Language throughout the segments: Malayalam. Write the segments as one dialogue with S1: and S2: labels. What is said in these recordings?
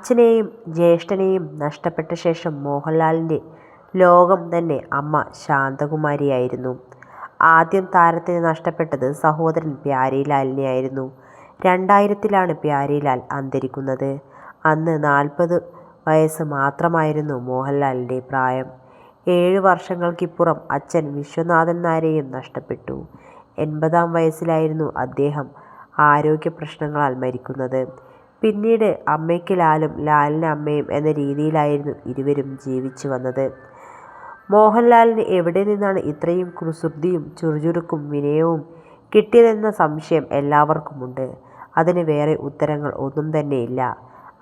S1: അച്ഛനെയും ജ്യേഷ്ഠനെയും നഷ്ടപ്പെട്ട ശേഷം മോഹൻലാലിൻ്റെ ലോകം തന്നെ അമ്മ ശാന്തകുമാരിയായിരുന്നു. ആദ്യം താരത്തിന് നഷ്ടപ്പെട്ടത് സഹോദരൻ പ്യാരിലാലിനെയായിരുന്നു. 2000-ലാണ് പ്യാരിലാൽ അന്തരിക്കുന്നത്. അന്ന് 40 വയസ്സ് മാത്രമായിരുന്നു മോഹൻലാലിൻ്റെ പ്രായം. 7 വർഷങ്ങൾക്കിപ്പുറം അച്ഛൻ വിശ്വനാഥൻ നായരെയും നഷ്ടപ്പെട്ടു. 80-ാം വയസ്സിലായിരുന്നു അദ്ദേഹം ആരോഗ്യ പ്രശ്നങ്ങളാൽ മരിക്കുന്നത്. പിന്നീട് അമ്മയ്ക്ക് ലാലും ലാലിന് അമ്മയും എന്ന രീതിയിലായിരുന്നു ഇരുവരും ജീവിച്ചു വന്നത്. മോഹൻലാലിന് എവിടെ നിന്നാണ് ഇത്രയും കുസൃതിയും ചുറുചുറുക്കും വിനയവും കിട്ടിയതെന്ന സംശയം എല്ലാവർക്കുമുണ്ട്. അതിന് വേറെ ഉത്തരങ്ങൾ ഒന്നും തന്നെയില്ല.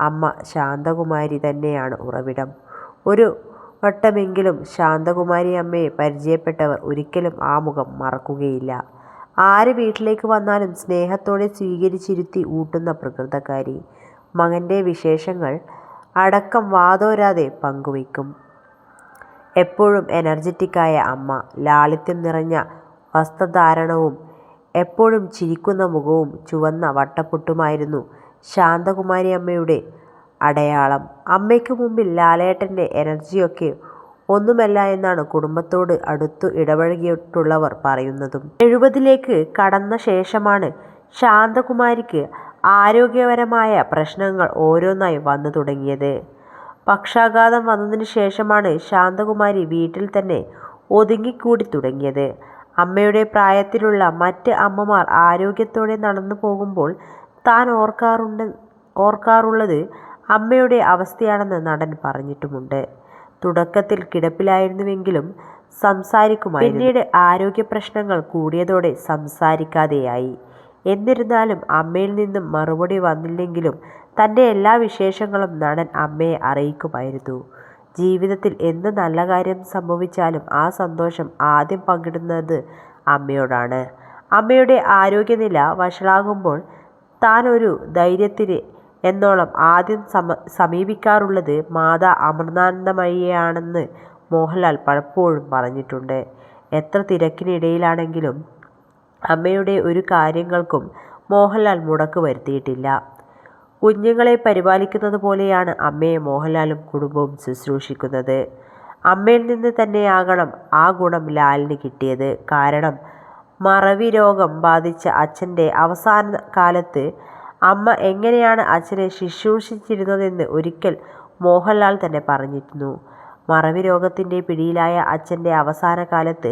S1: അമ്മ ശാന്തകുമാരി തന്നെയാണ് ഉറവിടം. ഒരു വട്ടമെങ്കിലും ശാന്തകുമാരി അമ്മയെ പരിചയപ്പെട്ടവർ ഒരിക്കലും ആ മുഖം മറക്കുകയില്ല. ആര് വീട്ടിലേക്ക് വന്നാലും സ്നേഹത്തോടെ സ്വീകരിച്ചിരുത്തി ഊട്ടുന്ന പ്രകൃതക്കാരി. മകൻ്റെ വിശേഷങ്ങൾ അടക്കം വാതോരാതെ പങ്കുവയ്ക്കും. എപ്പോഴും എനർജറ്റിക്കായ അമ്മ. ലാളിത്യം നിറഞ്ഞ വസ്ത്രധാരണവും എപ്പോഴും ചിരിക്കുന്ന മുഖവും ചുവന്ന വട്ടപ്പൊട്ടുമായിരുന്നു ശാന്തകുമാരി അമ്മയുടെ അടയാളം. അമ്മയ്ക്ക് മുമ്പിൽ ലാലേട്ടൻ്റെ എനർജിയൊക്കെ ഒന്നുമല്ല എന്നാണ് കുടുംബത്തോട് അടുത്തു ഇടപഴകിയിട്ടുള്ളവർ പറയുന്നതും. 70-ലേക്ക് കടന്ന ശേഷമാണ് ശാന്തകുമാരിക്ക് ആരോഗ്യപരമായ പ്രശ്നങ്ങൾ ഓരോന്നായി വന്നു തുടങ്ങിയത്. പക്ഷാഘാതം വന്നതിന് ശേഷമാണ് ശാന്തകുമാരി വീട്ടിൽ തന്നെ ഒതുങ്ങിക്കൂടി തുടങ്ങിയത്. അമ്മയുടെ പ്രായത്തിലുള്ള മറ്റ് അമ്മമാർ ആരോഗ്യത്തോടെ നടന്നു പോകുമ്പോൾ താൻ ഓർക്കാറുള്ളത് അമ്മയുടെ അവസ്ഥയാണെന്ന് നടൻ പറഞ്ഞിട്ടുമുണ്ട്. തുടക്കത്തിൽ കിടപ്പിലായിരുന്നുവെങ്കിലും സംസാരിക്കുമായിരുന്നു. പിന്നീട് ആരോഗ്യ പ്രശ്നങ്ങൾ കൂടിയതോടെ സംസാരിക്കാതെയായി. എന്നിരുന്നാലും അമ്മയിൽ നിന്നും മറുപടി വന്നില്ലെങ്കിലും തൻ്റെ എല്ലാ വിശേഷങ്ങളും നടൻ അമ്മയെ അറിയിക്കുമായിരുന്നു. ജീവിതത്തിൽ എന്ത് നല്ല കാര്യം സംഭവിച്ചാലും ആ സന്തോഷം ആദ്യം പങ്കിടുന്നത് അമ്മയോടാണ്. അമ്മയുടെ ആരോഗ്യനില വഷളാകുമ്പോൾ താൻ ഒരു ധൈര്യത്തിന് എന്നോണം ആദ്യം സമീപിക്കാറുള്ളത് മാതാ അമൃതാനന്ദമയിയെയാണെന്ന് മോഹൻലാൽ പലപ്പോഴും പറഞ്ഞിട്ടുണ്ട്. എത്ര തിരക്കിനിടയിലാണെങ്കിലും അമ്മയുടെ ഒരു കാര്യങ്ങൾക്കും മോഹൻലാൽ മുടക്ക് വരുത്തിയിട്ടില്ല. കുഞ്ഞുങ്ങളെ പരിപാലിക്കുന്നത് പോലെയാണ് അമ്മയെ മോഹൻലാലും കുടുംബവും ശുശ്രൂഷിക്കുന്നത്. അമ്മയിൽ നിന്ന് തന്നെയാകണം ആ ഗുണം ലാലിന് കിട്ടിയത്. കാരണം മറവി രോഗം ബാധിച്ച അച്ഛൻ്റെ അവസാന കാലത്ത് അമ്മ എങ്ങനെയാണ് അച്ഛനെ ശുശ്രൂഷിച്ചിരുന്നതെന്ന് ഒരിക്കൽ മോഹൻലാൽ തന്നെ പറഞ്ഞിരുന്നു. മറവി രോഗത്തിൻ്റെ പിടിയിലായ അച്ഛൻ്റെ അവസാന കാലത്ത്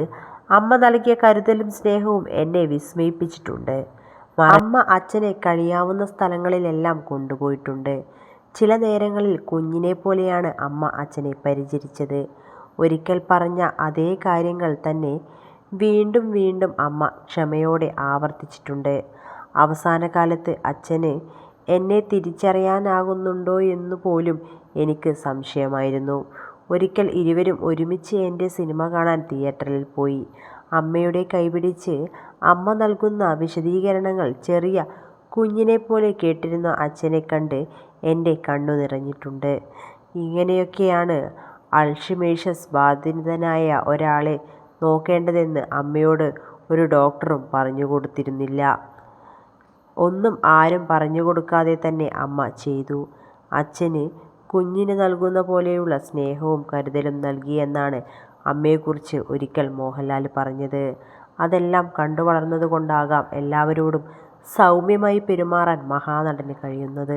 S1: അമ്മ നൽകിയ കരുതലും സ്നേഹവും എന്നെ വിസ്മയിപ്പിച്ചിട്ടുണ്ട്. അമ്മ അച്ഛനെ കഴിയാവുന്ന സ്ഥലങ്ങളിലെല്ലാം കൊണ്ടുപോയിട്ടുണ്ട്. ചില നേരങ്ങളിൽ കുഞ്ഞിനെ പോലെയാണ് അമ്മ അച്ഛനെ പരിചരിച്ചത്. ഒരിക്കൽ പറഞ്ഞ അതേ കാര്യങ്ങൾ തന്നെ വീണ്ടും വീണ്ടും അമ്മ ക്ഷമയോടെ ആവർത്തിച്ചിട്ടുണ്ട്. അവസാന കാലത്ത് അച്ഛന് എന്നെ തിരിച്ചറിയാനാകുന്നുണ്ടോയെന്നു പോലും എനിക്ക് സംശയമായിരുന്നു. ഒരിക്കൽ ഇരുവരും ഒരുമിച്ച് എൻ്റെ സിനിമ കാണാൻ തിയേറ്ററിൽ പോയി. അമ്മയുടെ കൈപിടിച്ച് അമ്മ നൽകുന്ന വിശദീകരണങ്ങൾ ചെറിയ കുഞ്ഞിനെപ്പോലെ കേട്ടിരുന്ന അച്ഛനെ കണ്ട് എൻ്റെ കണ്ണു നിറഞ്ഞിട്ടുണ്ട്. ഇങ്ങനെയൊക്കെയാണ് അൾഷിമേഴ്സ് ബാധിതനായ ഒരാളെ നോക്കേണ്ടതെന്ന് അമ്മയോട് ഒരു ഡോക്ടറും പറഞ്ഞുകൊടുത്തിരുന്നില്ല. ഒന്നും ആരും പറഞ്ഞുകൊടുക്കാതെ തന്നെ അമ്മ ചെയ്തു. അച്ഛന് കുഞ്ഞിന് നൽകുന്ന പോലെയുള്ള സ്നേഹവും കരുതലും നൽകിയെന്നാണ് അമ്മയെക്കുറിച്ച് ഒരിക്കൽ മോഹൻലാൽ പറഞ്ഞത്. അതെല്ലാം കണ്ടു വളർന്നതുകൊണ്ടാകാം എല്ലാവരോടും സൗമ്യമായി പെരുമാറാൻ മഹാനടന് കഴിയുന്നത്.